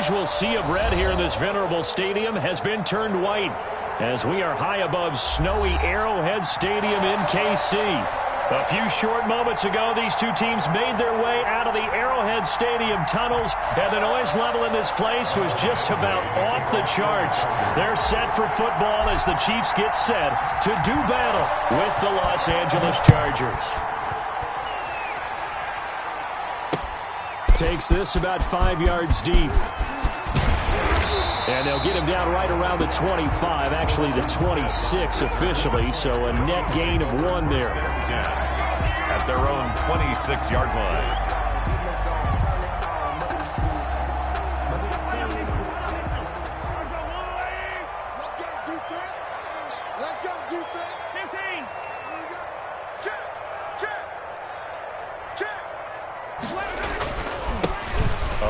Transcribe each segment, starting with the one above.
usual sea of red here in this venerable stadium has been turned white as we are high above snowy Arrowhead Stadium in KC. A few short moments ago, these two teams made their way out of the Arrowhead Stadium tunnels, and the noise level in this place was just about off the charts. They're set for football as the Chiefs get set to do battle with the Los Angeles Chargers. Takes this about 5 yards deep. And they'll get him down right around the 25, actually the 26 officially, so a net gain of 1 there. At their own 26-yard line.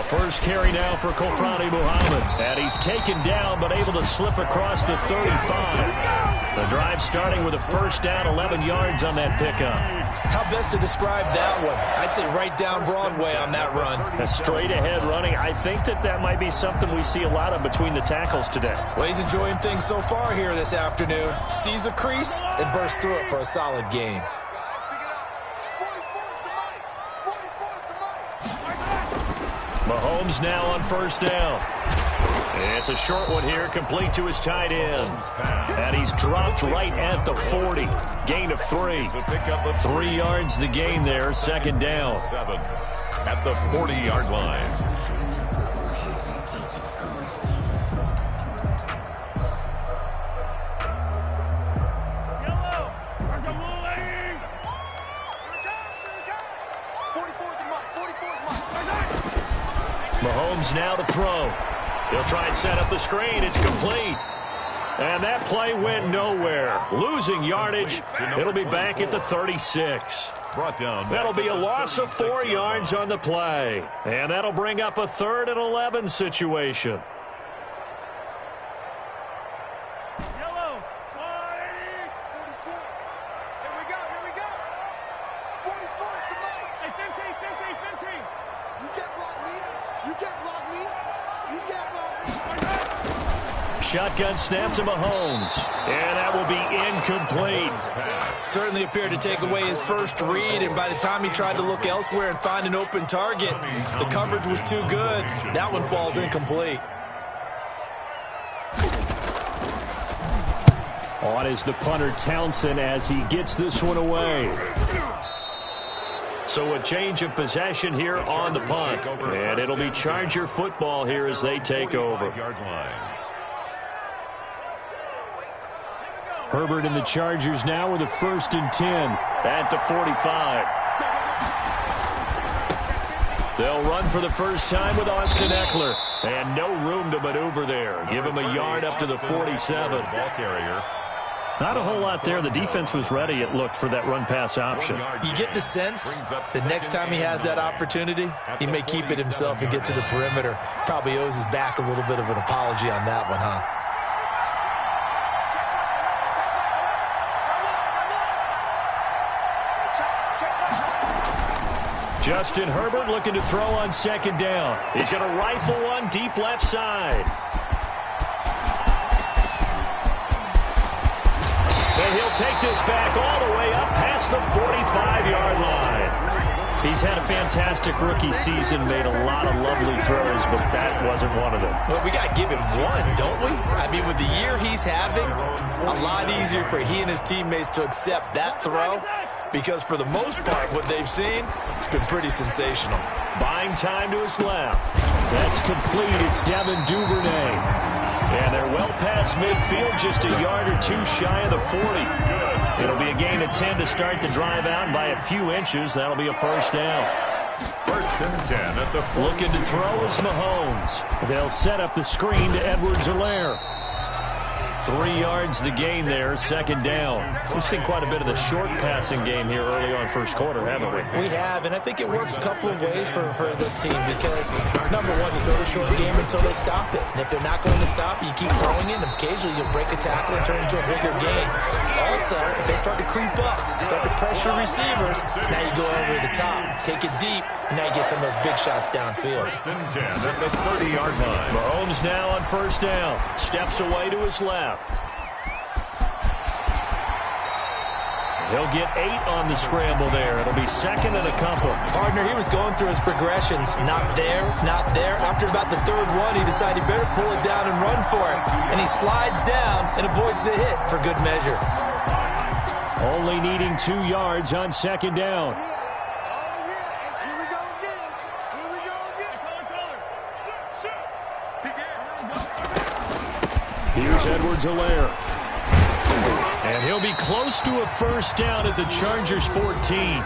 First carry now for Kofrani Muhammad. And he's taken down but able to slip across the 35. The drive starting with a first down, 11 yards on that pickup. How best to describe that one? I'd say right down Broadway on that run. A straight ahead running. I think that might be something we see a lot of between the tackles today. Well, he's enjoying things so far here this afternoon. Sees a crease and bursts through it for a solid gain. Mahomes now on first down. It's a short one here, complete to his tight end. And he's dropped right at the 40. Gain of 3. 3 yards the gain there, second down. 7 at the 40-yard line. Mahomes now to throw. He'll try and set up the screen. It's complete. And that play went nowhere. Losing yardage. It'll be back at the 36. That'll be a loss of 4 yards on the play. And that'll bring up a 3rd and 11 situation. Shotgun snap to Mahomes. And that will be incomplete. Certainly appeared to take away his first read, and by the time he tried to look elsewhere and find an open target, the coverage was too good. That one falls incomplete. On is the punter Townsend as he gets this one away. So a change of possession here on the punt. And it'll be Charger football here as they take over. Herbert and the Chargers now with a 1st and 10 at the 45. They'll run for the first time with Austin Eckler. And no room to maneuver there. Give him a yard up to the 47. Ball carrier. Not a whole lot there. The defense was ready, it looked, for that run-pass option. You get the sense the next time he has that opportunity, he may keep it himself and get to the perimeter. Probably owes his back a little bit of an apology on that one, huh? Justin Herbert looking to throw on second down. He's going to rifle one deep left side. And he'll take this back all the way up past the 45-yard line. He's had a fantastic rookie season, made a lot of lovely throws, but that wasn't one of them. Well, we got to give him one, don't we? I mean, with the year he's having, a lot easier for he and his teammates to accept that throw. Because for the most part, what they've seen, it's been pretty sensational. Buying time to his left. That's complete. It's Devin Duvernay. And they're well past midfield, just a yard or two shy of the 40. It'll be a gain of 10 to start the drive out, and by a few inches, that'll be a first down. 1st and 10 at the 40. Looking to throw is Mahomes. They'll set up the screen to Edwards-Helaire. 3 yards the gain there, second down. We've seen quite a bit of the short passing game here early on first quarter, haven't we? We have, and I think it works a couple of ways for this team because, number one, you throw the short game until they stop it. And if they're not going to stop it, you keep throwing it, and occasionally you'll break a tackle and turn it into a bigger gain. Also, if they start to creep up, start to pressure receivers, now you go over the top, take it deep, and now you get some of those big shots downfield. First and 10 at the 30-yard line. Mahomes now on first down. Steps away to his left. He'll get 8 on the scramble there. It'll be second and a couple. Partner, he was going through his progressions. Not there, not there. After about the third one, he decided he better pull it down and run for it. And he slides down and avoids the hit for good measure. Only needing 2 yards on second down. Here's Edwards-Helaire. And he'll be close to a first down at the Chargers 14.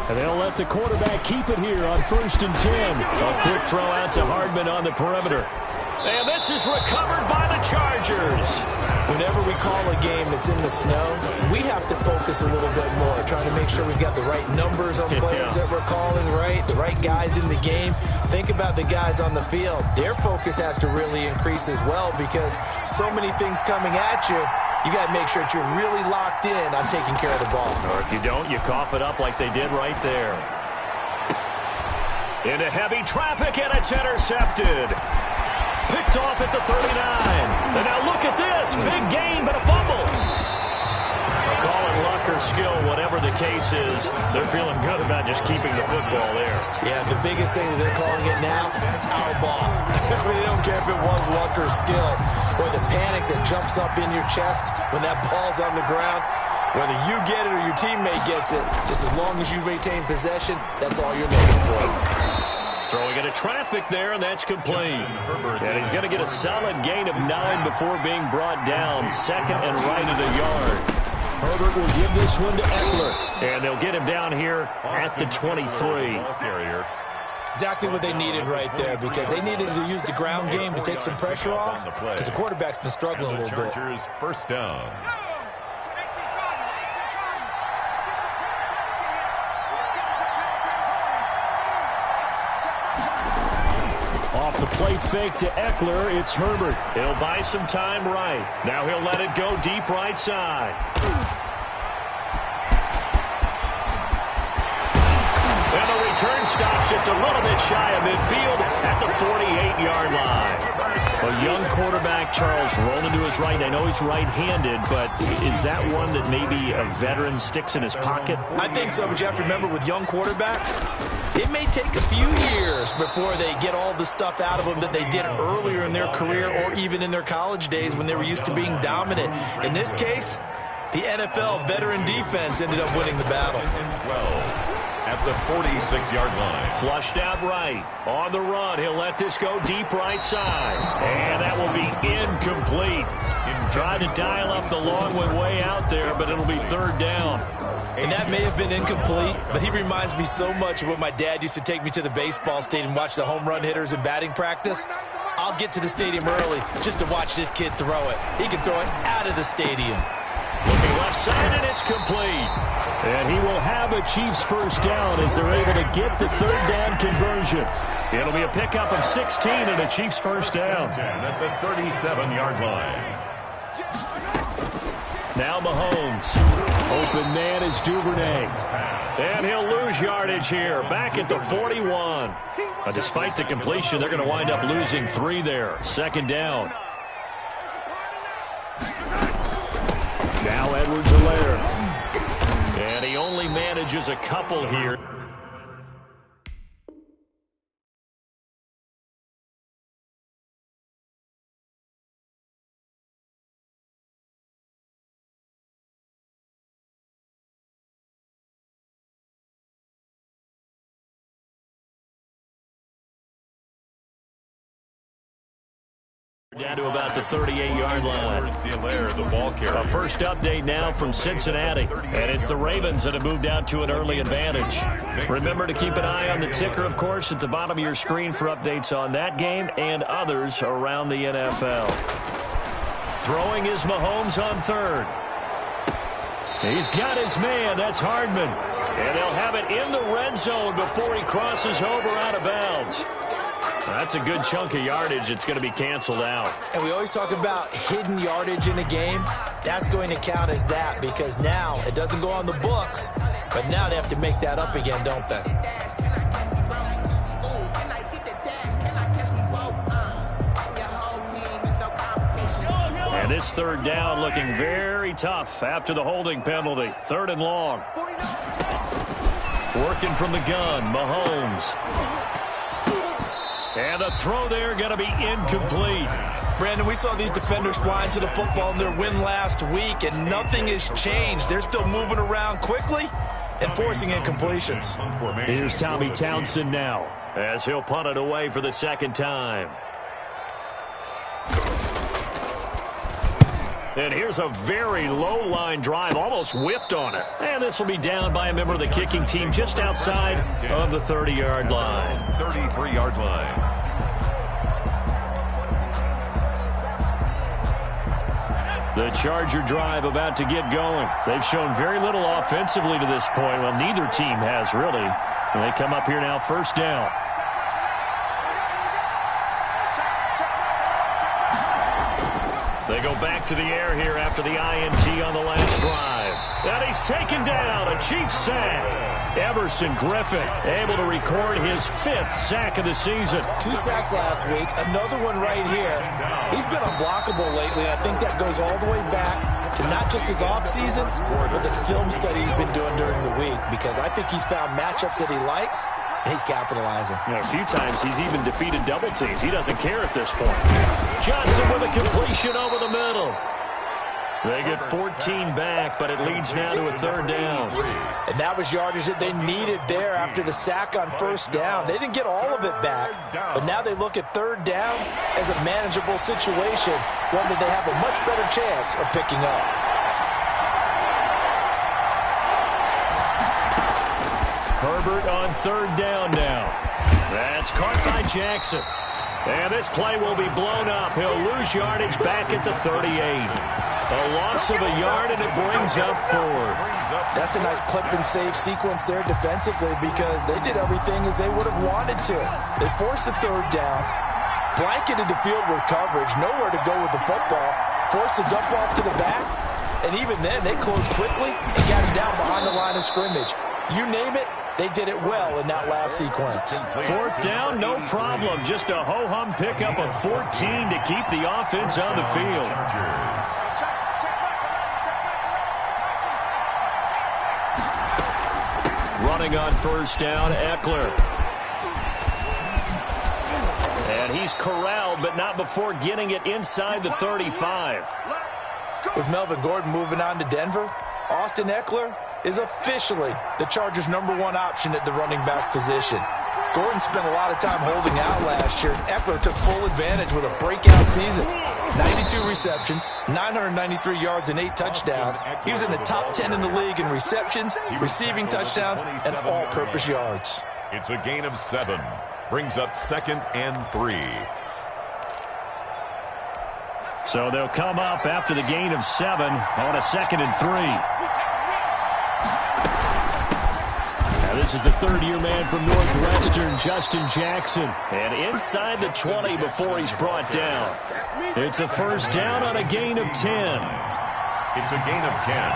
And they'll let the quarterback keep it here on first and 10. A quick throw out to Hardman on the perimeter. And this is recovered by the Chargers. Whenever we call a game that's in the snow, we have to focus a little bit more, trying to make sure we've got the right numbers on players that we're calling right, the right guys in the game. Think about the guys on the field. Their focus has to really increase as well because so many things coming at you. You got to make sure that you're really locked in on taking care of the ball. Or if you don't, you cough it up like they did right there. Into heavy traffic, and it's intercepted. Picked off at the 39. And now look at this. Big gain, but a fumble. They'll call it luck or skill, whatever the case is. They're feeling good about just keeping the football there. Yeah, the biggest thing that they're calling it now, our ball. They don't care if it was luck or skill. Boy, the panic that jumps up in your chest when that ball's on the ground, whether you get it or your teammate gets it, just as long as you retain possession, that's all you're looking for. Throwing into traffic there, and that's complete. And he's going to get a solid gain of 9 before being brought down. Second and right at a yard. Herbert will give this one to Eckler. And they'll get him down here at the 23. Exactly what they needed right there because they needed to use the ground game to take some pressure off because the quarterback's been struggling a little bit. First down. Off the play fake to Eckler, it's Herbert. He'll buy some time right. Now he'll let it go deep right side. And the return stops just a little bit shy of midfield at the 48-yard line. A young quarterback, Charles, rolling to his right. I know he's right-handed, but is that one that maybe a veteran sticks in his pocket? I think so, but you have to remember with young quarterbacks, it may take a few years before they get all the stuff out of them that they did earlier in their career or even in their college days when they were used to being dominant. In this case, the NFL veteran defense ended up winning the battle. 12 at the 46-yard line. Flushed out right. On the run, he'll let this go deep right side. And that will be incomplete. Tried to dial up the long one way out there, but it'll be third down. And that may have been incomplete, but he reminds me so much of when my dad used to take me to the baseball stadium and watch the home run hitters in batting practice. I'll get to the stadium early just to watch this kid throw it. He can throw it out of the stadium. Looking left side, and it's complete. And he will have a Chiefs first down as they're able to get the third down conversion. It'll be a pickup of 16 and a Chiefs first down. 10 at the 37-yard line. Now Mahomes. Open man is Duvernay. And he'll lose yardage here. Back at the 41. Despite the completion, they're going to wind up losing 3 there. Second down. Now Edwards-Helaire. And he only manages a couple here. Down to about the 38-yard line. The ball carrier. A first update now from Cincinnati. And it's the Ravens that have moved out to an early advantage. Remember to keep an eye on the ticker, of course, at the bottom of your screen for updates on that game and others around the NFL. Throwing is Mahomes on third. He's got his man. That's Hardman. And they'll have it in the red zone before he crosses over out of bounds. That's a good chunk of yardage. It's going to be canceled out. And we always talk about hidden yardage in a game. That's going to count as that because now it doesn't go on the books, but now they have to make that up again, don't they? And this third down looking very tough after the holding penalty. Third and long. Working from the gun, Mahomes. And the throw there going to be incomplete. Brandon, we saw these defenders flying to the football in their win last week, and nothing has changed. They're still moving around quickly and forcing incompletions. Here's Tommy Townsend now as he'll punt it away for the second time. And here's a very low-line drive, almost whiffed on it. And this will be down by a member of the kicking team just outside of the 30-yard line. 33-yard line. The Charger drive about to get going. They've shown very little offensively to this point. Well, neither team has, really. And they come up here now, first down. They go back to the air here after the INT on the last drive. And he's taken down, a Chiefs sack. Everson Griffin able to record his 5th sack of the season. 2 sacks last week, another one right here. He's been unblockable lately, and I think that goes all the way back to not just his offseason, but the film study he's been doing during the week, because I think he's found matchups that he likes, and he's capitalizing. You know, a few times he's even defeated double teams. He doesn't care at this point. Johnson with a completion over the middle. They get 14 back, but it leads now to a third down. And that was yardage that they needed there after the sack on first down. They didn't get all of it back, but now they look at third down as a manageable situation, one that they have a much better chance of picking up. Herbert on third down now. That's caught by Jackson. And this play will be blown up. He'll lose yardage back at the 38. A loss of a yard, and it brings up 4. That's a nice clip and save sequence there defensively because they did everything as they would have wanted to. They forced the third down, blanketed the field with coverage, nowhere to go with the football, forced the dump off to the back, and even then they closed quickly and got him down behind the line of scrimmage. You name it, they did it well in that last sequence. Fourth down, no problem. Just a ho-hum pickup of 14 to keep the offense on the field. Running on first down, Eckler. And he's corralled, but not before getting it inside the 35. With Melvin Gordon moving on to Denver, Austin Eckler is officially the Chargers' #1 option at the running back position. Gordon spent a lot of time holding out last year. Eckler took full advantage with a breakout season. 92 receptions, 993 yards, and 8 touchdowns. He was in the top 10 in the league in receptions, receiving touchdowns, and all-purpose yards. It's a gain of 7. Brings up 2nd and 3. So they'll come up after the gain of 7 on a 2nd and 3. This is the third-year man from Northwestern, Justin Jackson. And inside the 20 before he's brought down. It's a first down on a gain of 10. It's a gain of 10.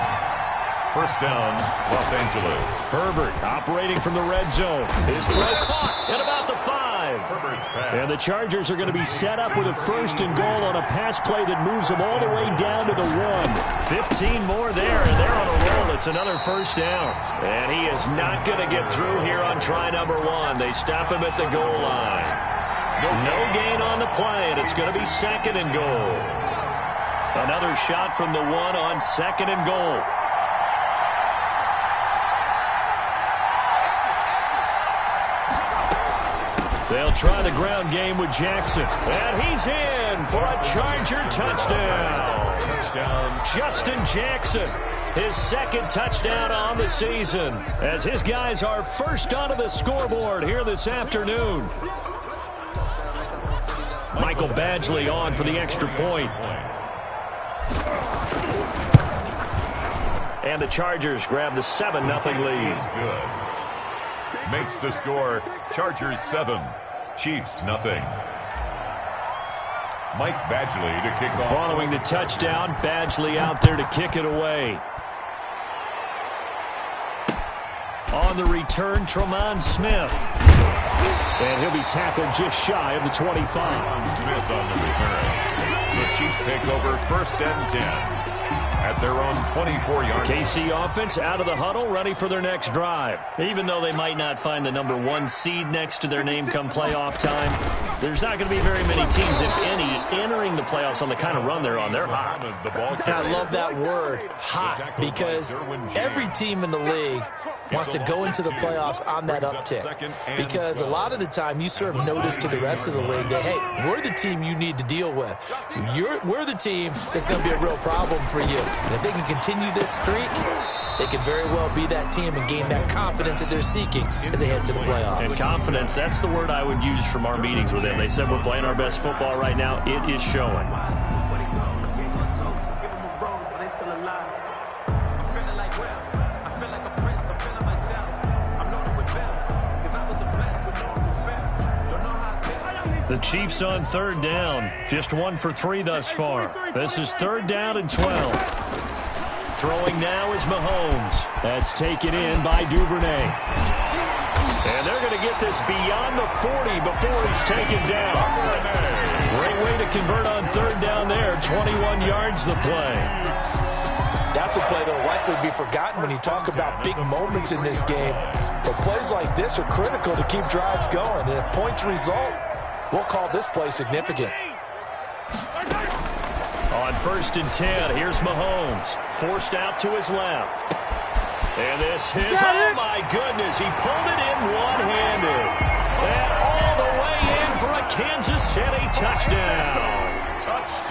First down, Los Angeles. Herbert operating from the red zone. His throw caught at about the 5. And the Chargers are going to be set up with a first and goal on a pass play that moves them all the way down to the 1. 15 more there, and they're on a roll. It's another first down. And he is not going to get through here on try number 1. They stop him at the goal line. No gain on the play, and it's going to be 2nd and goal. Another shot from the 1 on 2nd and goal. They'll try the ground game with Jackson. And he's in for a Charger touchdown. Justin Jackson, his second touchdown on the season, as his guys are first onto the scoreboard here this afternoon. Michael Badgley on for the extra point. And the Chargers grab the 7-0 lead. Good. Makes the score Chargers 7, Chiefs nothing. Mike Badgley to kick off. Following the touchdown, Badgley out there to kick it away. On the return, Tremon Smith. And he'll be tackled just shy of the 25. Smith on the return. The Chiefs take over 1st and 10. At their own 24-yard. KC offense out of the huddle, ready for their next drive. Even though they might not find the number 1 seed next to their name come playoff time, there's not going to be very many teams, if any, entering the playoffs on the kind of run they're on. They're hot. I love that word, hot, because every team in the league wants to go into the playoffs on that uptick. Because a lot of the time you serve notice to the rest of the league that, hey, we're the team you need to deal with. We're the team that's going to be a real problem for you. And if they can continue this streak, they could very well be that team and gain that confidence that they're seeking as they head to the playoffs. And confidence, that's the word I would use from our meetings with them. They said we're playing our best football right now. It is showing. The Chiefs on 3rd down. Just 1 for 3 thus far. This is 3rd down and 12. Throwing now is Mahomes. That's taken in by Duvernay. And they're going to get this beyond the 40 before it's taken down. Great way to convert on 3rd down there. 21 yards the play. That's a play that will likely be forgotten when you talk about big moments in this game. But plays like this are critical to keep drives going. And if points result, we'll call this play significant. On 1st and 10, here's Mahomes. Forced out to his left. And this is, oh my goodness, he pulled it in one-handed. And all the way in for a Kansas City touchdown.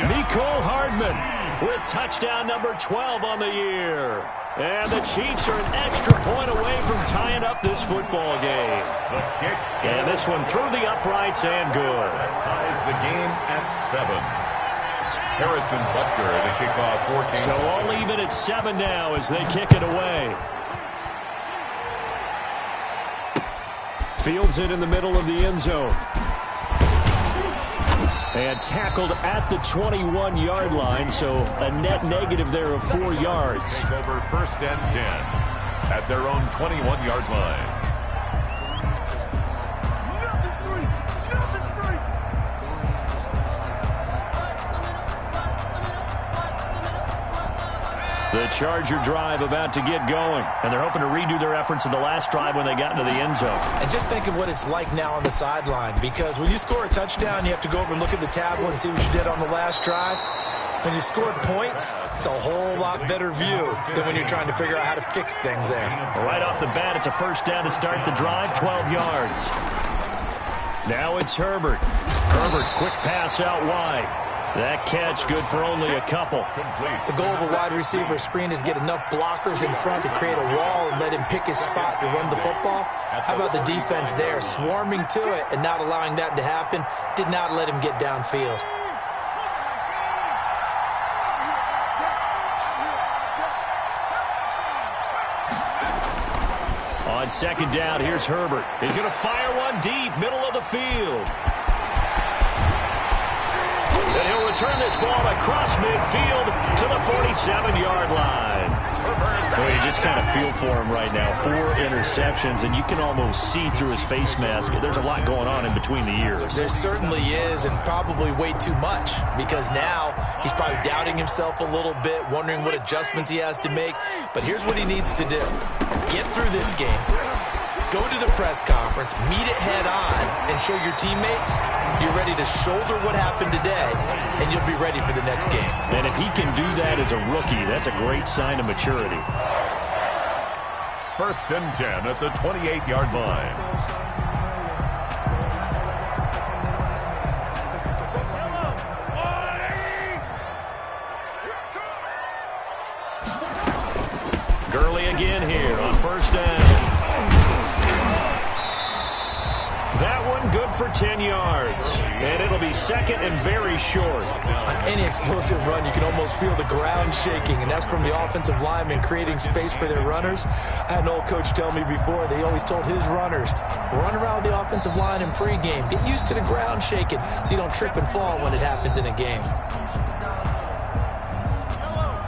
Mecole Hardman with touchdown number 12 on the year. And the Chiefs are an extra point away from tying up this football game. The kick. And this one through the uprights and good. That ties the game at 7. Harrison Butker to kick off 14. So all even at 7 now as they kick it away. Fields it in the middle of the end zone. And tackled at the 21-yard line, so a net negative there of 4 yards. Take over 1st and 10 at their own 21-yard line. The Charger drive about to get going, and they're hoping to redo their efforts in the last drive when they got into the end zone. And just think of what it's like now on the sideline, because when you score a touchdown, you have to go over and look at the tablet and see what you did on the last drive. When you scored points, it's a whole lot better view than when you're trying to figure out how to fix things there. Right off the bat, it's a 1st down to start the drive, 12 yards. Now it's Herbert. Herbert, quick pass out wide. That catch good for only a couple. The goal of a wide receiver screen is get enough blockers in front to create a wall and let him pick his spot to run the football. How about the defense there, swarming to it and not allowing that to happen? Did not let him get downfield. On 2nd down, here's Herbert. He's going to fire one deep, middle of the field. And he'll return this ball across midfield to the 47-yard line. Well, you just kind of feel for him right now. 4 interceptions, and you can almost see through his face mask. There's a lot going on in between the ears. There certainly is, and probably way too much, because now he's probably doubting himself a little bit, wondering what adjustments he has to make. But here's what he needs to do. Get through this game. Go to the press conference, meet it head on, and show your teammates you're ready to shoulder what happened today, and you'll be ready for the next game. And if he can do that as a rookie, that's a great sign of maturity. 1st and 10 at the 28-yard line. yards. And it'll be second and very short. On any explosive run, you can almost feel the ground shaking, and that's from the offensive linemen creating space for their runners. I had an old coach tell me before, they always told his runners, run around the offensive line in pregame. Get used to the ground shaking so you don't trip and fall when it happens in a game.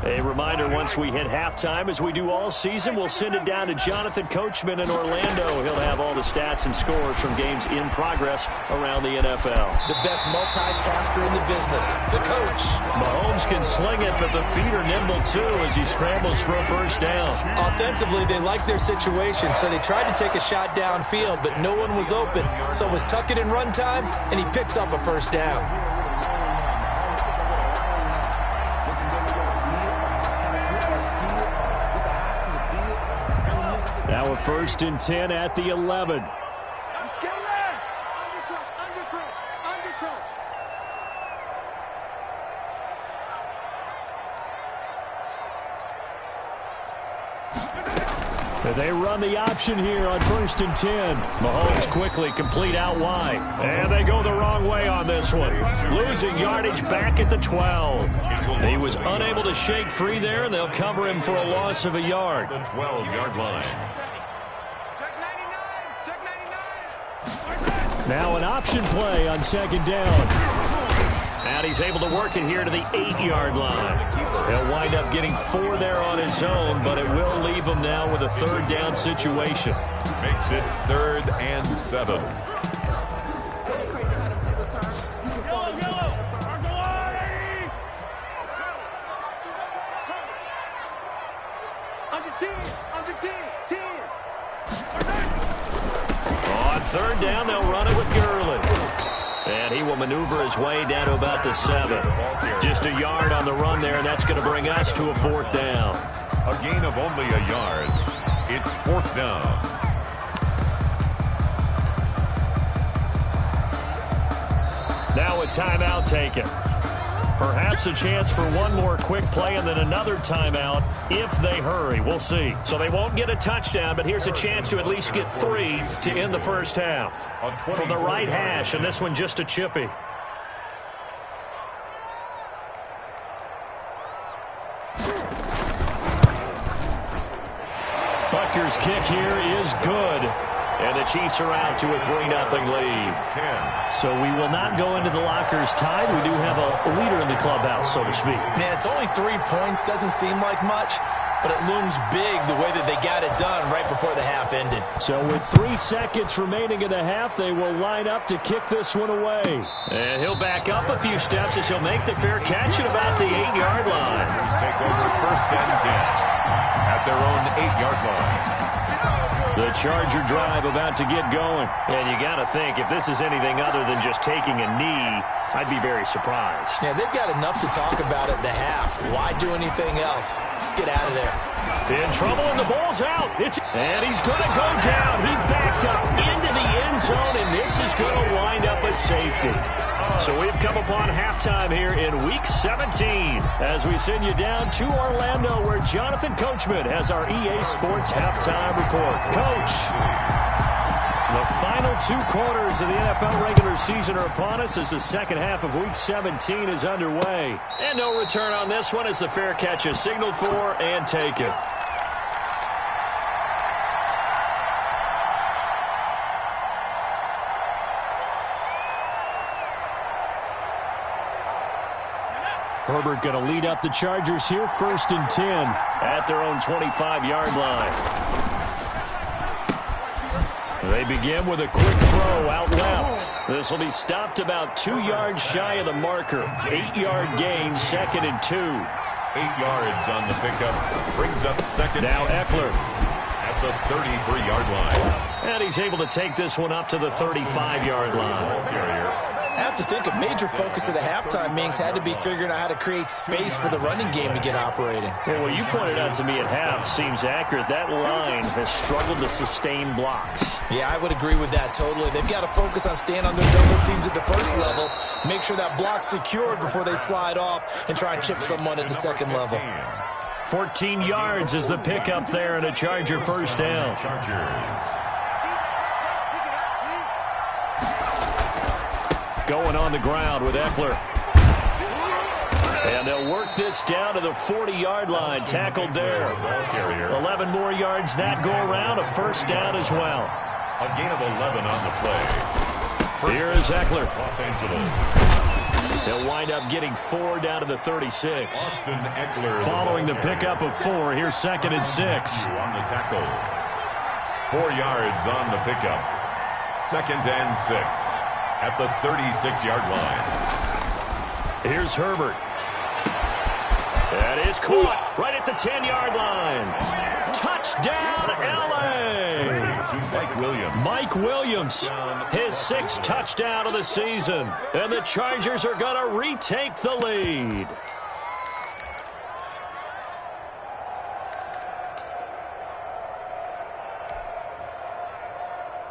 A reminder, once we hit halftime, as we do all season, we'll send it down to Jonathan Coachman in Orlando. He'll have all the stats and scores from games in progress around the NFL. The best multitasker in the business, the coach. Mahomes can sling it, but the feet are nimble too as he scrambles for a first down. Offensively, they liked their situation, so they tried to take a shot downfield, but no one was open. So it was tuck it in run time, and he picks up a first down. Now a 1st and 10 at the 11. They run the option here on 1st and 10. Mahomes quickly complete out wide. And they go the wrong way on this one. Losing yardage back at the 12. He was unable to shake free there, and they'll cover him for a loss of a yard. The 12-yard line. Now an option play on 2nd down. And he's able to work it here to the 8-yard line. He'll wind up getting 4 there on his own, but it will leave him now with a 3rd down situation. Makes it 3rd and 7. On 3rd down, they'll run it with Gurley. And he will maneuver his way down to about the 7. Just a yard on the run there, and that's going to bring us to a 4th down. A gain of only a yard. It's 4th down. Now a timeout taken. Perhaps a chance for one more quick play and then another timeout if they hurry. We'll see. So they won't get a touchdown, but here's a chance to at least get 3 to end the first half. From the right hash, and this one just a chippy. Butker's kick here is good. And the Chiefs are out to a 3-0 lead. So we will not go into the lockers tied. We do have a leader in the clubhouse, so to speak. Man, it's only 3 points. Doesn't seem like much, but it looms big the way that they got it done right before the half ended. So with 3 seconds remaining in the half, they will line up to kick this one away. And he'll back up a few steps as he'll make the fair catch at about the 8-yard line. Take over 1st and 10 at their own 8-yard line. The Charger drive about to get going. And you got to think, if this is anything other than just taking a knee, I'd be very surprised. Yeah, they've got enough to talk about at the half. Why do anything else? Just get out of there. In trouble, and the ball's out. And he's going to go down. He backed up into the end zone, and this is going to wind up a safety. So we've come upon halftime here in Week 17 as we send you down to Orlando where Jonathan Coachman has our EA Sports halftime report. Coach, the final 2 quarters of the NFL regular season are upon us as the second half of Week 17 is underway. And no return on this one as the fair catch is signaled for and taken. Herbert going to lead up the Chargers here, 1st and 10 at their own 25-yard line. They begin with a quick throw out left. This will be stopped about 2 yards shy of the marker. 8-yard gain, 2nd and 2. 8 yards on the pickup. Brings up 2nd. Now Eckler at the 33-yard line. And he's able to take this one up to the 35-yard line. I have to think a major focus of the halftime meetings had to be figuring out how to create space for the running game to get operating. Well, what you pointed out to me at half seems accurate. That line has struggled to sustain blocks. Yeah, I would agree with that totally. They've got to focus on staying on their double teams at the first level, make sure that block's secured before they slide off and try and chip someone at the second level. 14 yards is the pickup there and a Charger first down. Chargers. going on the ground with Eckler. And they'll work this down to the 40-yard line. Tackled there. 11 more yards that go around. A first down as well. A gain of 11 on the play. Here is Eckler. Los Angeles. They'll wind up getting 4 down to the 36. Austin Eckler. Following the pickup of 4, here's 2nd and 6. On the tackle. 4 yards on the pickup. 2nd and 6 at the 36-yard line. Here's Herbert. That is caught right at the 10-yard line. Touchdown, L.A. Mike Williams. Mike Williams, his 6th touchdown of the season. And the Chargers are going to retake the lead.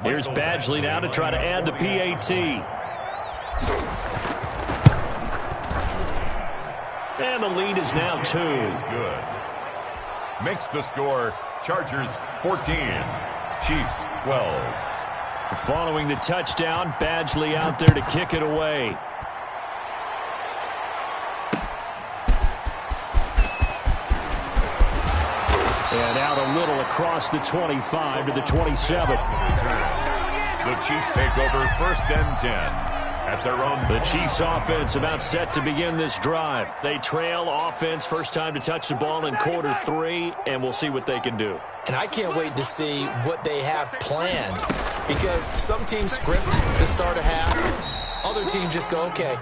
Here's Badgley now to try to add the PAT. And the lead is now 2. Good. Makes the score Chargers 14, Chiefs 12. Following the touchdown, Badgley out there to kick it away. And out a little across the 25 to the 27. The Chiefs take over 1st and 10. At their own. The Chiefs offense about set to begin this drive. They trail offense, first time to touch the ball in quarter 3, and we'll see what they can do. And I can't wait to see what they have planned, because some teams script to start a half. Other teams just go, okay.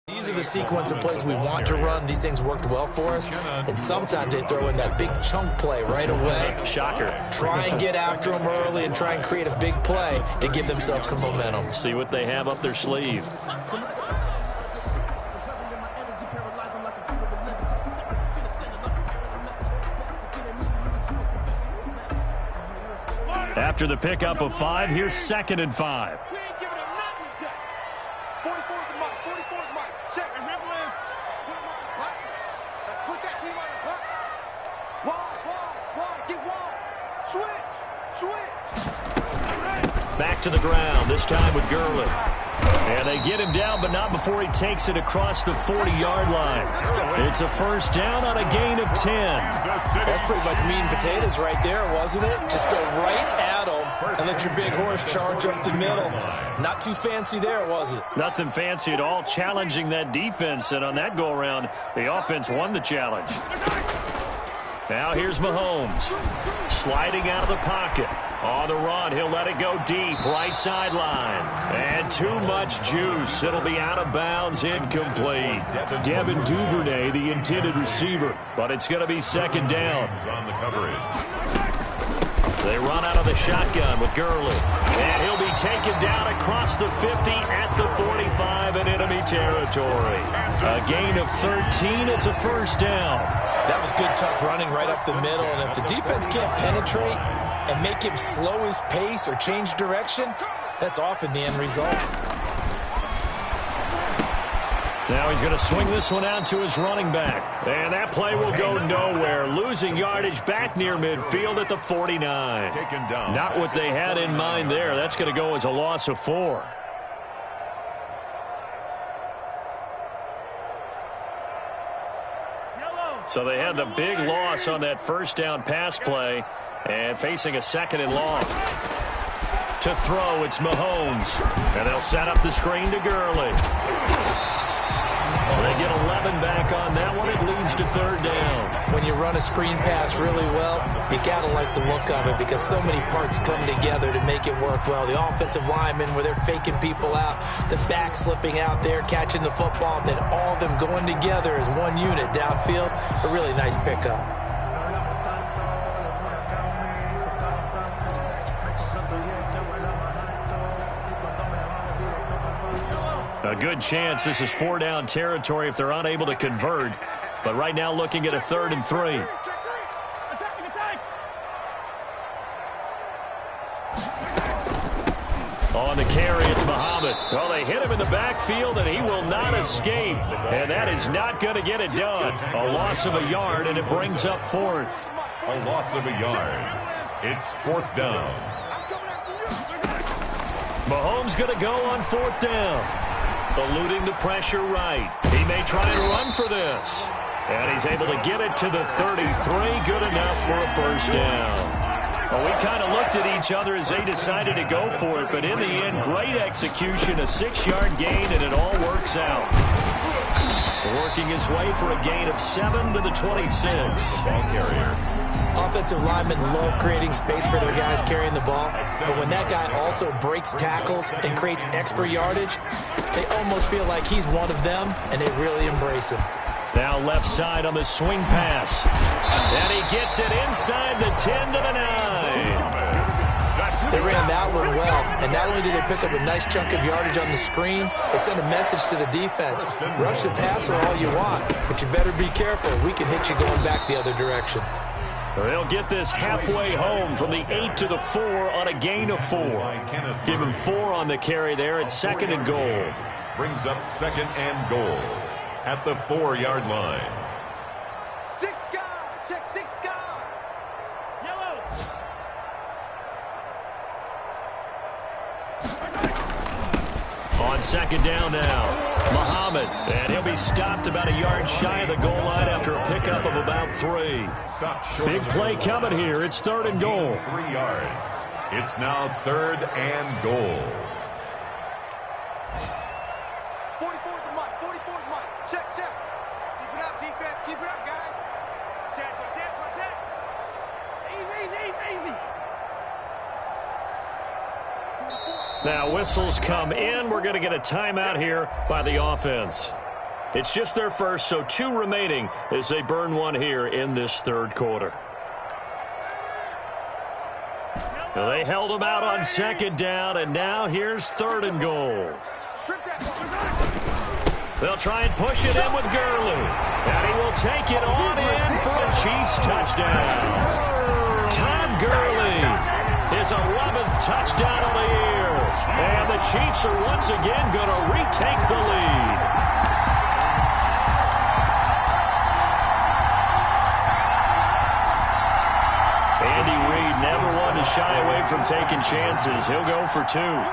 These are the sequence of plays we want to run. These things worked well for us. And sometimes they throw in that big chunk play right away. Shocker. Try and get after them early and try and create a big play to give themselves some momentum. See what they have up their sleeve. After the pickup of 5, here's 2nd and 5. Back to the ground, this time with Gurley. And they get him down, but not before he takes it across the 40-yard line. It's a first down on a gain of 10. That's pretty much meat and potatoes right there, wasn't it? Just go right at them and let your big horse charge up the middle. Not too fancy there, was it? Nothing fancy at all, challenging that defense. And on that go-around, the offense won the challenge. Now here's Mahomes, sliding out of the pocket. On the run, he'll let it go deep, right sideline. And too much juice. It'll be out of bounds, incomplete. Devin Duvernay, the intended receiver, but it's going to be 2nd down. On the coverage. They run out of the shotgun with Gurley. And he'll be taken down across the 50 at the 45 in enemy territory. A gain of 13, it's a first down. That was good, tough running right up the middle. And if the defense can't penetrate and make him slow his pace or change direction, that's often the end result. Now he's going to swing this one out to his running back. And that play will go nowhere. Losing yardage back near midfield at the 49. Taken down. Not what they had in mind there. That's going to go as a loss of 4. So they had the big loss on that first down pass play, and facing a 2nd and long. To throw, it's Mahomes. And they'll set up the screen to Gurley. They get 11 back on that one. It leads to 3rd down. When you run a screen pass really well, you got to like the look of it because so many parts come together to make it work well. The offensive linemen where they're faking people out, the back slipping out there, catching the football, then all of them going together as one unit downfield. A really nice pickup. A good chance this is 4-down territory if they're unable to convert. But right now looking at a 3rd and 3. On the carry, it's Muhammad. Well, they hit him in the backfield, and he will not escape. And that is not going to get it done. A loss of a yard, and it brings up fourth. A loss of a yard. It's fourth down. Mahomes going to go on fourth down. Eluding the pressure right. He may try and run for this. And he's able to get it to the 33. Good enough for a first down. Well, we kind of looked at each other as they decided to go for it, but in the end, great execution, a 6-yard gain, and it all works out. Working his way for a gain of 7 to the 26. Ball carrier. Offensive linemen love creating space for their guys carrying the ball, but when that guy also breaks tackles and creates extra yardage, they almost feel like he's one of them, and they really embrace him. Now left side on the swing pass. And he gets it inside the 10 to the 9. They ran that one well, and not only did they pick up a nice chunk of yardage on the screen, they sent a message to the defense. Rush the passer all you want, but you better be careful. We can hit you going back the other direction. They'll get this halfway home from the 8 to the 4 on a gain of 4. Give him 4 on the carry there at 2nd and goal. Brings up 2nd and goal at the 4-yard line. 6 guard, check 6 guard. Yellow. On 2nd down now, Muhammad, and he'll be stopped about a yard shy of the goal line after a pickup of about 3. Stop short. Big play coming here. It's 3rd and goal. 3 yards. It's now 3rd and goal. 44's the mic, 44's mic. Check, check. Keep it up, defense. Keep it up, guys. Check. Easy. Now whistles come in. We're going to get a timeout here by the offense. It's just their first, so 2 remaining as they burn one here in this 3rd quarter. Now they held them out on 2nd down, and now here's 3rd and goal. They'll try and push it in with Gurley. And he will take it on in for a Chiefs touchdown. Todd Gurley, his 11th touchdown of the year. And the Chiefs are once again going to retake the lead. Andy Reid never one to shy away from taking chances. He'll go for 2.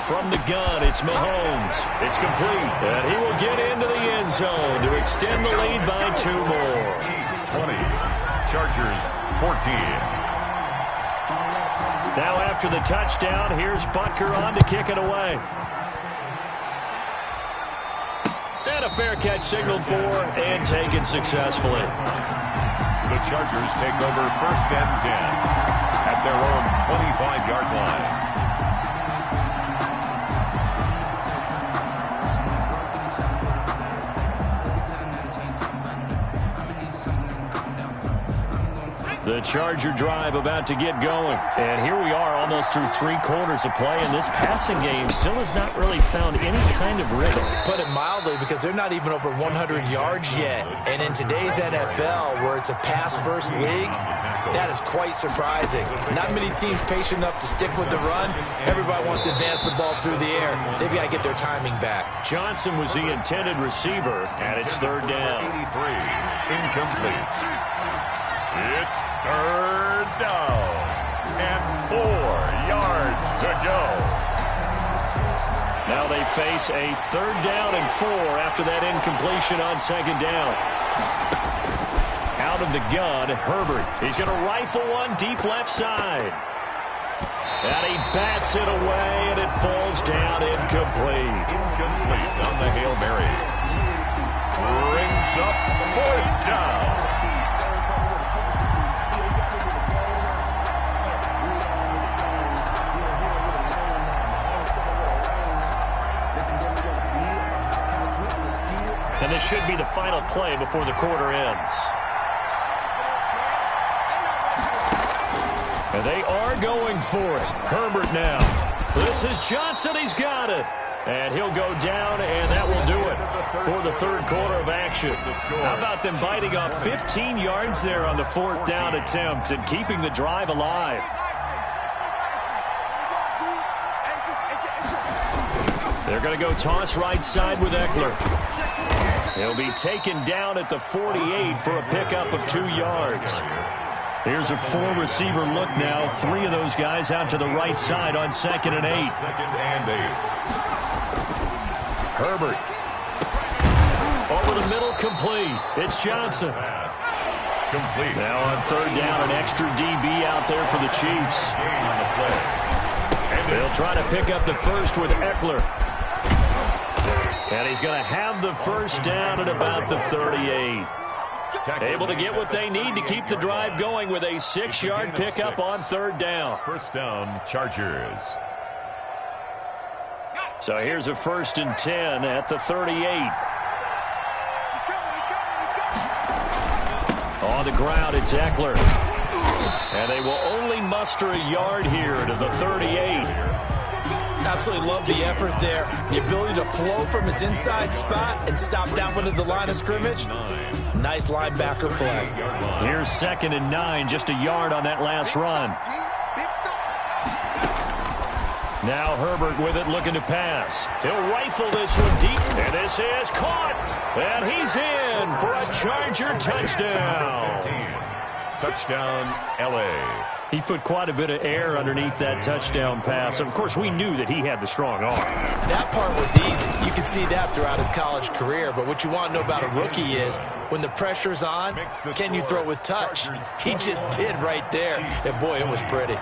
From the gun, it's Mahomes. It's complete. And he will get into the end zone to extend the lead by 2 more. 20. Chargers 14. Now after the touchdown, here's Butker on to kick it away. And a fair catch signaled for and taken successfully. The Chargers take over 1st and 10 at their own 25-yard line. The Charger drive about to get going. And here we are almost through 3 quarters of play, and this passing game still has not really found any kind of rhythm. Put it mildly, because they're not even over 100 yards yet. And in today's NFL, where it's a pass-first league, that is quite surprising. Not many teams patient enough to stick with the run. Everybody wants to advance the ball through the air. They've got to get their timing back. Johnson was the intended receiver, and it's 3rd down. 83. Incomplete. It's 3rd down and 4 yards to go. Now they face a 3rd down and 4 after that incompletion on 2nd down. Out of the gun, Herbert. He's going to rifle one deep left side. And he bats it away, and it falls down incomplete. Incomplete on the Hail Mary. Brings up 4th down. And this should be the final play before the quarter ends. And they are going for it. Herbert now. This is Johnson. He's got it. And he'll go down, and that will do it for the 3rd quarter of action. How about them biting off 15 yards there on the 4th down attempt and keeping the drive alive? going to go toss right side with Eckler. He'll be taken down at the 48 for a pickup of 2 yards. Here's a 4-receiver look now. 3 of those guys out to the right side on 2nd and 8. 2nd and 8. Herbert. Over the middle, complete. It's Johnson. Pass. Complete. Now on 3rd down, an extra DB out there for the Chiefs. Gain on the play. They'll try to pick up the first with Eckler. And he's going to have the first down at about the 38. Able to get what they need to keep the drive going with a 6-yard pickup on 3rd down. First down, Chargers. So here's a 1st and 10 at the 38. On the ground, it's Eckler. And they will only muster a yard here to the 38. Absolutely love the effort there. The ability to flow from his inside spot and stop down into the line of scrimmage. Nice linebacker play. Here's 2nd and 9, just a yard on that last run. Now Herbert with it, looking to pass. He'll rifle this one deep, and this is caught. And he's in for a Charger touchdown. Touchdown, L.A. He put quite a bit of air underneath that touchdown pass. Of course, we knew that he had the strong arm. That part was easy. You could see that throughout his college career. But what you want to know about a rookie is when the pressure's on, can you throw it with touch? He just did right there. And, boy, it was pretty.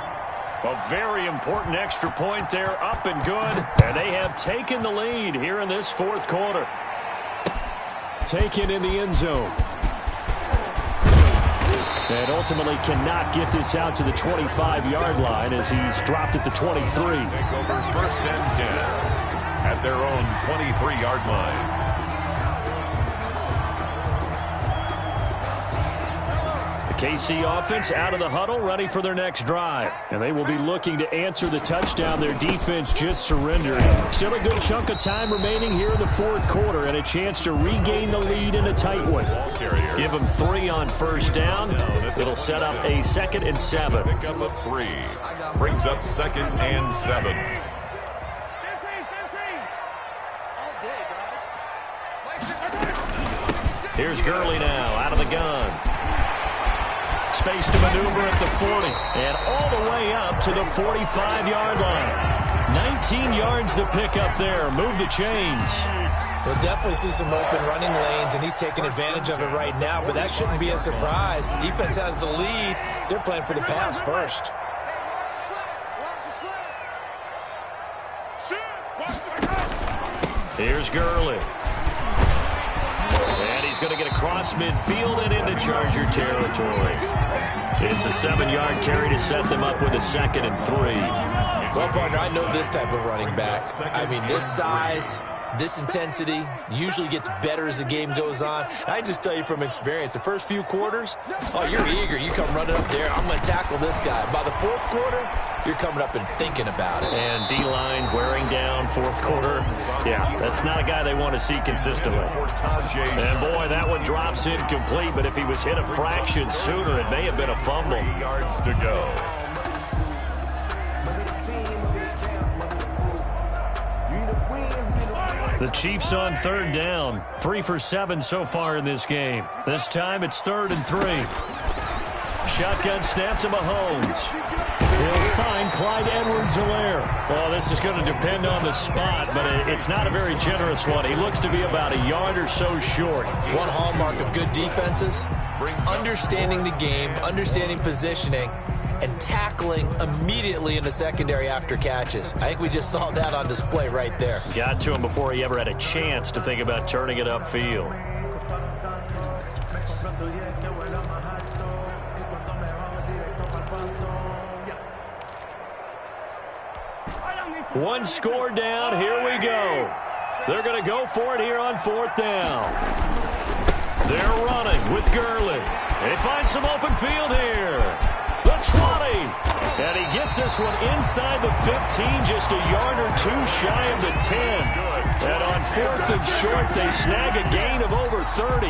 A very important extra point there, up and good. And they have taken the lead here in this 4th quarter. Taken in the end zone. And ultimately cannot get this out to the 25-yard line as he's dropped at the 23. Take over 1st and 10 at their own 23-yard line. KC offense out of the huddle, ready for their next drive. And they will be looking to answer the touchdown their defense just surrendered. Still a good chunk of time remaining here in the 4th quarter and a chance to regain the lead in a tight one. Give them 3 on 1st down. It'll set up a 2nd and 7. Pick up a 3. Brings up 2nd and 7. Here's Gurley now out of the gun. Space to maneuver at the 40 and all the way up to the 45-yard line. 19 yards to pick up there. Move the chains. We'll definitely see some open running lanes, and he's taking advantage of it right now, but that shouldn't be a surprise. Defense has the lead. They're playing for the pass first. Here's Gurley. And he's going to get across midfield and into Charger territory. It's a 7-yard carry to set them up with a 2nd and 3. Well, partner, I know this type of running back. I mean, this size, this intensity usually gets better as the game goes on. And I just tell you from experience, the first few quarters, oh, you're eager. You come running up there, I'm going to tackle this guy. By the 4th quarter, you're coming up and thinking about it. And D-line wearing down 4th quarter. Yeah, that's not a guy they want to see consistently. And, boy, that one drops incomplete, but if he was hit a fraction sooner, it may have been a fumble. 3 yards to go. The Chiefs on 3rd down. 3 for 7 so far in this game. This time it's 3rd and 3. Shotgun snap to Mahomes. He'll find Clyde Edwards-Helaire. Well, this is going to depend on the spot, but it's not a very generous one. He looks to be about a yard or so short. One hallmark of good defenses is understanding the game, understanding positioning, and tackling immediately in the secondary after catches. I think we just saw that on display right there. Got to him before he ever had a chance to think about turning it upfield. One score down. Here we go. They're going to go for it here on 4th down. They're running with Gurley. They find some open field here. The 20. And he gets this one inside the 15, just a yard or 2 shy of the 10. And on 4th and short, they snag a gain of over 30.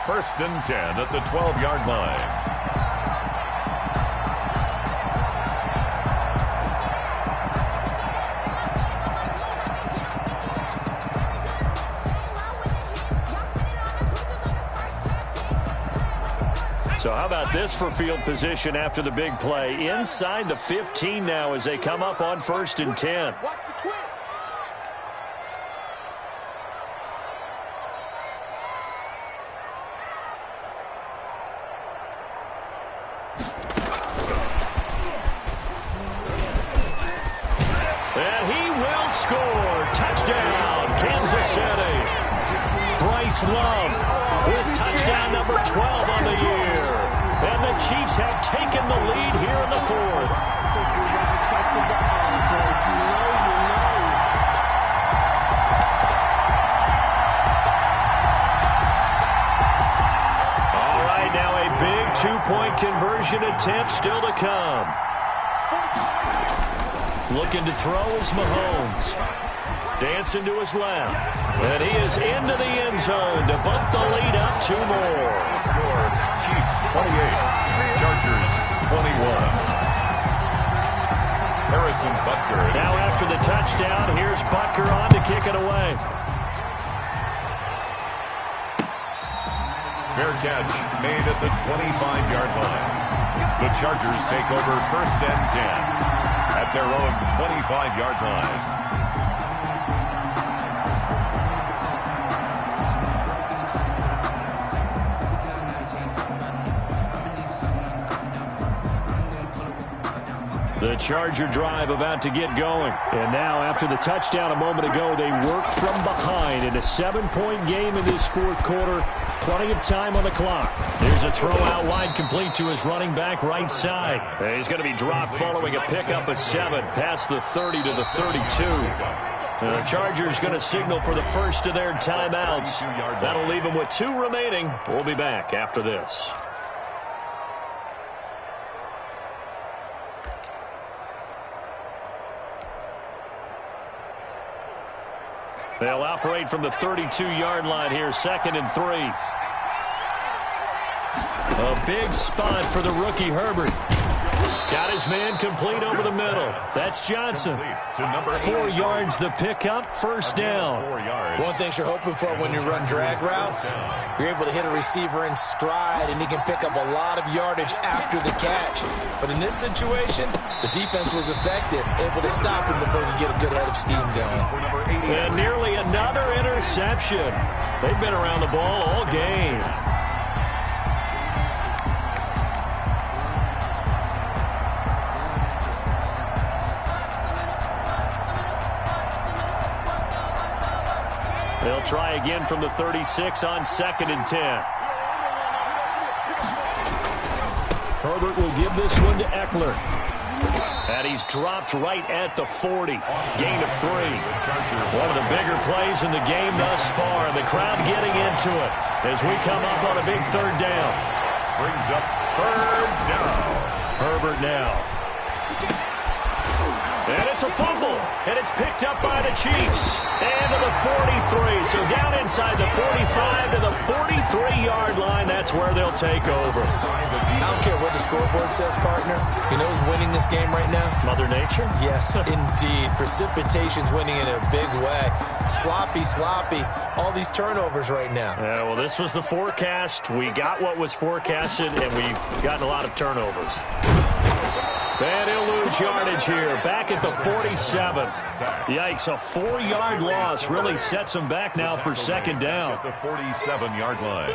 1st and 10 at the 12-yard line. So how about this for field position after the big play? Inside the 15 now as they come up on 1st and 10. Watch the twins. And he will score. Touchdown, Kansas City. Bryce Love with touchdown number 12 on the year. And the Chiefs have taken the lead here in the 4th. All right, now a big two-point conversion attempt still to come. Looking to throw is Mahomes. Dancing to his left. And he is into the end zone to bump the lead up 2 more. Score, Chiefs 28, Chargers 21. Harrison Butker. Now after the touchdown, here's Butker on to kick it away. Fair catch made at the 25-yard line. The Chargers take over 1st and 10 at their own 25-yard line. The Charger drive about to get going. And now, after the touchdown a moment ago, they work from behind in a 7-point game in this 4th quarter. Plenty of time on the clock. There's a throw out wide complete to his running back right side. And he's going to be dropped following a pickup of 7 past the 30 to the 32. The Chargers going to signal for the first of their timeouts. That'll leave them with 2 remaining. We'll be back after this. They'll operate from the 32-yard line here, 2nd and 3. A big spot for the rookie Herbert. Got his man complete over the middle. That's Johnson. 4 yards the pickup, 1st down. One thing you're hoping for when you run drag routes, you're able to hit a receiver in stride, and he can pick up a lot of yardage after the catch. But in this situation, the defense was effective, able to stop him before he could get a good head of steam going. And nearly another interception. They've been around the ball all game. They'll try again from the 36 on 2nd and 10. Herbert will give this one to Eckler. And he's dropped right at the 40. Gain of 3. One of the bigger plays in the game thus far. The crowd getting into it as we come up on a big 3rd down. Brings up 3rd down. Herbert now. And it's a fumble. And it's picked up by the Chiefs. And to the 43. So down inside the 45 to the 43-yard line. That's where they'll take over. I don't care what the scoreboard says, partner. You know who's winning this game right now? Mother Nature? Yes, indeed. Precipitation's winning in a big way. Sloppy. All these turnovers right now. Yeah, well, this was the forecast. We got what was forecasted, and we've gotten a lot of turnovers. And he'll lose yardage here. Back at the 47. Yikes, a 4-yard loss really sets him back now for 2nd down. At the 47-yard line.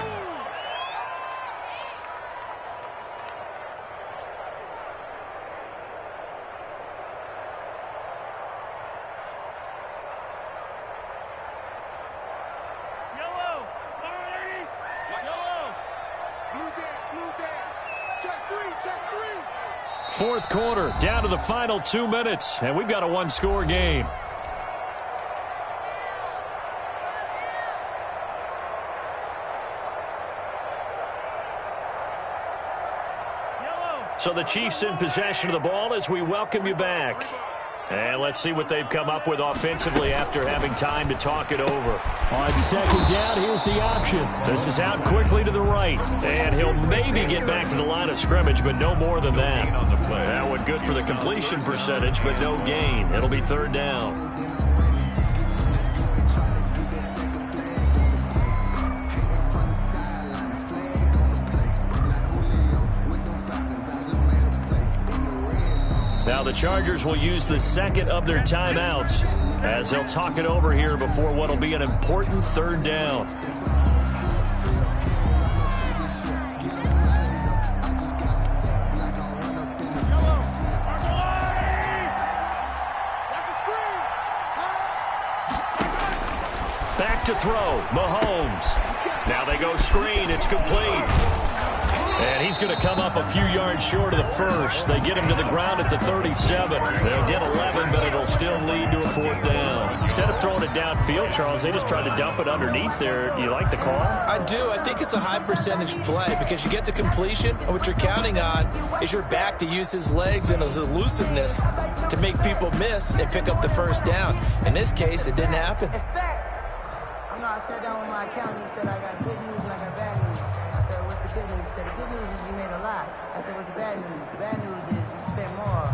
Yellow. Blue down. Check 3. 4th quarter, down to the final 2 minutes, and we've got a 1-score game. So the Chiefs in possession of the ball as we welcome you back. And let's see what they've come up with offensively after having time to talk it over. On 2nd down, here's the option. This is out quickly to the right. And he'll maybe get back to the line of scrimmage, but no more than that. That one good for the completion percentage, but no gain. It'll be 3rd down. Now the Chargers will use the second of their timeouts as they'll talk it over here before what will be an important third down. Back to throw, Mahomes. Now they go screen, it's complete. And he's going to come up a few yards short of the first. They get him to the ground at the 37. They'll get 11, but it'll still lead to a fourth down. Instead of throwing it downfield, Charles, they just tried to dump it underneath there. You like the call? I do. I think it's a high percentage play because you get the completion, and what you're counting on is your back to use his legs and his elusiveness to make people miss and pick up the first down. In this case, it didn't happen. I sat down with my accountant. He said, I got good news and I got bad news. I said, what's the good news? He said, the good news is you made a lot. I said, what's the bad news? The bad news is you spent more.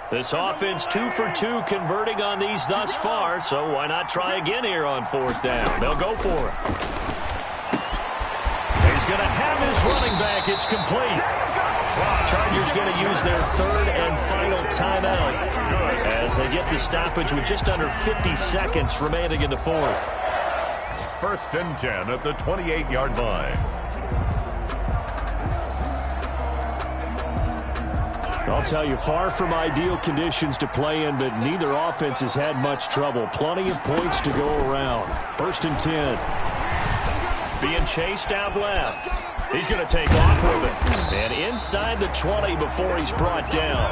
This offense 2 for 2 converting on these thus far, so why not try again here on fourth down? They'll go for it. He's going to have his running back. It's complete. Chargers going to use their third and final timeout as they get the stoppage with just under 50 seconds remaining in the fourth. First and 10 at the 28-yard line. I'll tell you, far from ideal conditions to play in, but neither offense has had much trouble. Plenty of points to go around. First and 10. Being chased out left. He's going to take off with it. And inside the 20 before he's brought down.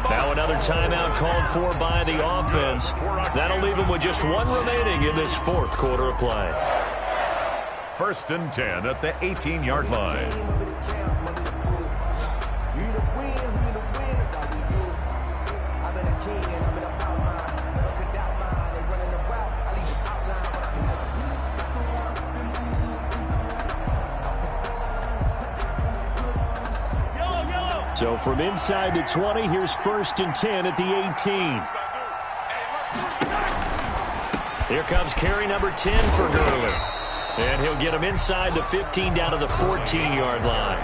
Now another timeout called for by the offense. That'll leave him with just one remaining in this fourth quarter of play. First and 10 at the 18-yard line. So from inside the 20, here's first and 10 at the 18. Here comes carry number 10 for Gurley. And he'll get him inside the 15 down to the 14-yard line.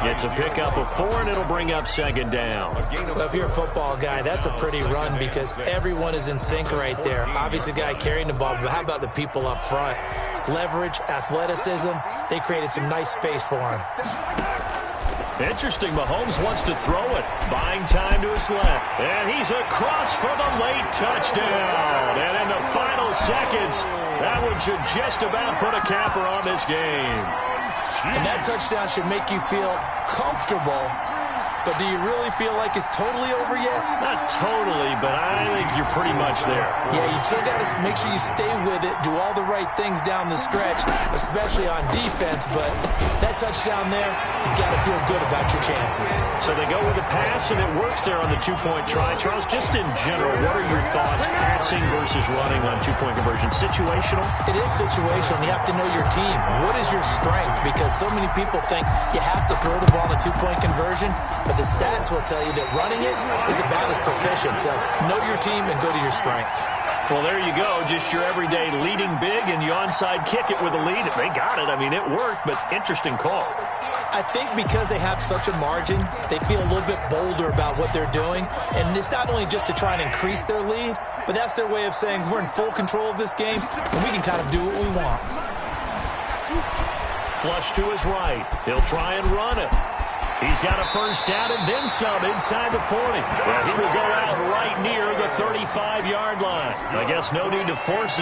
Gets a pickup of 4, and it'll bring up second down. Well, if you're a football guy, that's a pretty run because everyone is in sync right there. Obviously, the guy carrying the ball, but how about the people up front? Leverage, athleticism, they created some nice space for him. Interesting, Mahomes wants to throw it. Buying time to his left. And he's across for the late touchdown. And in the final seconds, that one should just about put a capper on this game. And that touchdown should make you feel comfortable. But do you really feel like it's totally over yet? Not totally, but I think you're pretty much there. Yeah, you still got to make sure you stay with it, do all the right things down the stretch, especially on defense. But that touchdown there, you got to feel good about your chances. So they go with a pass, and it works there on the two-point try. Charles, just in general, what are your thoughts, passing versus running on two-point conversion? Situational? It is situational. You have to know your team. What is your strength? Because so many people think you have to throw the ball on a two-point conversion, but the stats will tell you that running it is about as proficient. So know your team and go to your strength. Well, there you go. Just your everyday leading big, and you onside kick it with a lead. They got it. I mean, it worked, but interesting call. I think because they have such a margin, they feel a little bit bolder about what they're doing. And it's not only just to try and increase their lead, but that's their way of saying we're in full control of this game, and we can kind of do what we want. Flush to his right. He'll try and run it. He's got a first down and then some inside the 40. Well, he will go out right near the 35-yard line. I guess no need to force it.